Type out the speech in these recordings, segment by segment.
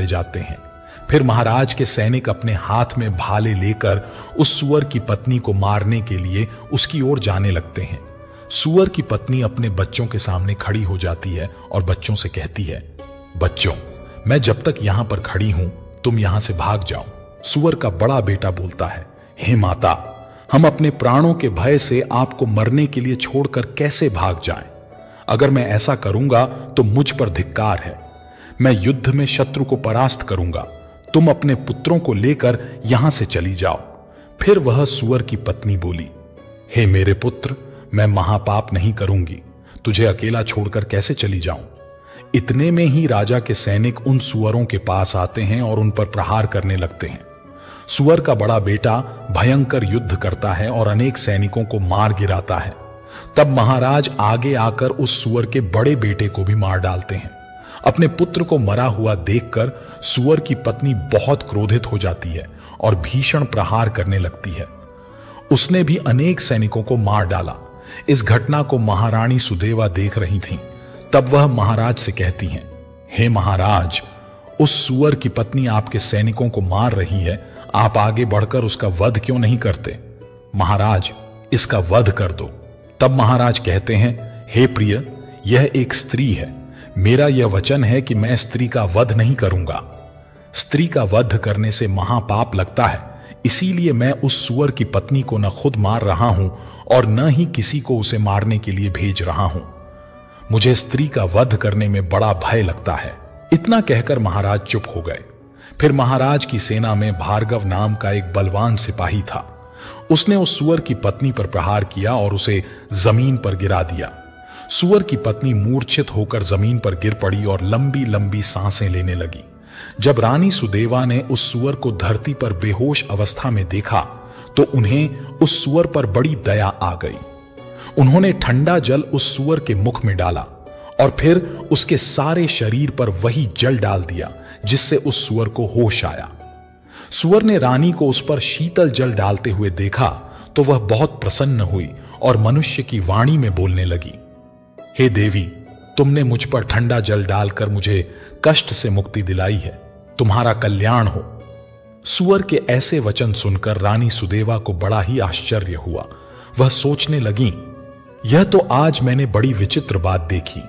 चले जाते हैं। फिर महाराज के सैनिक अपने हाथ में भाले लेकर उस सूअर की पत्नी को मारने के लिए उसकी ओर जाने लगते हैं। सूअर की पत्नी अपने बच्चों के सामने खड़ी हो जाती है और बच्चों से कहती है, बच्चों, मैं जब तक यहां पर खड़ी हूं तुम यहां से भाग जाओ। सूअर का बड़ा बेटा बोलता है, हे माता, हम अपने प्राणों के भय से आपको मरने के लिए छोड़कर कैसे भाग जाएं? अगर मैं ऐसा करूंगा तो मुझ पर धिक्कार है। मैं युद्ध में शत्रु को परास्त करूंगा। तुम अपने पुत्रों को लेकर यहां से चली जाओ। फिर वह सूअर की पत्नी बोली, हे मेरे पुत्र, मैं महापाप नहीं करूंगी। तुझे अकेला छोड़कर कैसे चली जाऊं? इतने में ही राजा के सैनिक उन सूअरों के पास आते हैं और उन पर प्रहार करने लगते हैं। सूअर का बड़ा बेटा भयंकर युद्ध करता है और अनेक सैनिकों को मार गिराता है। तब महाराज आगे आकर उस सूअर के बड़े बेटे को भी मार डालते हैं। अपने पुत्र को मरा हुआ देखकर सूअर की पत्नी बहुत क्रोधित हो जाती है और भीषण प्रहार करने लगती है। उसने भी अनेक सैनिकों को मार डाला। इस घटना को महारानी सुदेवा देख रही थीं। तब वह महाराज से कहती हैं, हे महाराज, उस सूअर की पत्नी आपके सैनिकों को मार रही है, आप आगे बढ़कर उसका वध क्यों नहीं करते? महाराज, इसका वध कर दो। तब महाराज कहते हैं, हे प्रिय, यह एक स्त्री है। मेरा यह वचन है कि मैं स्त्री का वध नहीं करूंगा। स्त्री का वध करने से महापाप लगता है, इसीलिए मैं उस सूअर की पत्नी को न खुद मार रहा हूं और न ही किसी को उसे मारने के लिए भेज रहा हूं। मुझे स्त्री का वध करने में बड़ा भय लगता है। इतना कहकर महाराज चुप हो गए। फिर महाराज की सेना में भार्गव नाम का एक बलवान सिपाही था। उसने उस सूअर की पत्नी पर प्रहार किया और उसे जमीन पर गिरा दिया। सूअर की पत्नी मूर्छित होकर जमीन पर गिर पड़ी और लंबी लंबी सांसें लेने लगी। जब रानी सुदेवा ने उस सूअर को धरती पर बेहोश अवस्था में देखा तो उन्हें उस सूअर पर बड़ी दया आ गई। उन्होंने ठंडा जल उस सूअर के मुख में डाला और फिर उसके सारे शरीर पर वही जल डाल दिया जिससे उस सूअर को होश आया। सूअर ने रानी को उस पर शीतल जल डालते हुए देखा तो वह बहुत प्रसन्न हुई और मनुष्य की वाणी में बोलने लगी, हे देवी, तुमने मुझ पर ठंडा जल डालकर मुझे कष्ट से मुक्ति दिलाई है। तुम्हारा कल्याण हो। सूअर के ऐसे वचन सुनकर रानी सुदेवा को बड़ा ही आश्चर्य हुआ। वह सोचने लगी, यह तो आज मैंने बड़ी विचित्र बात देखी।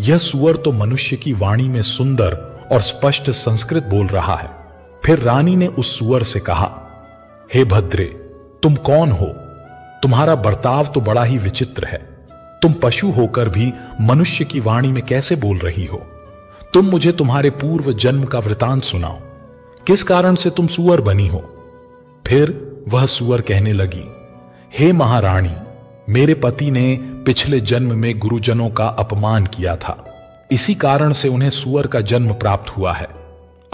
यह सूअर तो मनुष्य की वाणी में सुंदर और स्पष्ट संस्कृत बोल रहा है। फिर रानी ने उस सूअर से कहा, हे भद्रे, तुम कौन हो? तुम्हारा बर्ताव तो बड़ा ही विचित्र है। तुम पशु होकर भी मनुष्य की वाणी में कैसे बोल रही हो? तुम मुझे तुम्हारे पूर्व जन्म का वृतांत सुनाओ। किस कारण से तुम सूअर बनी हो? फिर वह सूअर कहने लगी, हे महारानी, मेरे पति ने पिछले जन्म में गुरुजनों का अपमान किया था। इसी कारण से उन्हें सूअर का जन्म प्राप्त हुआ है।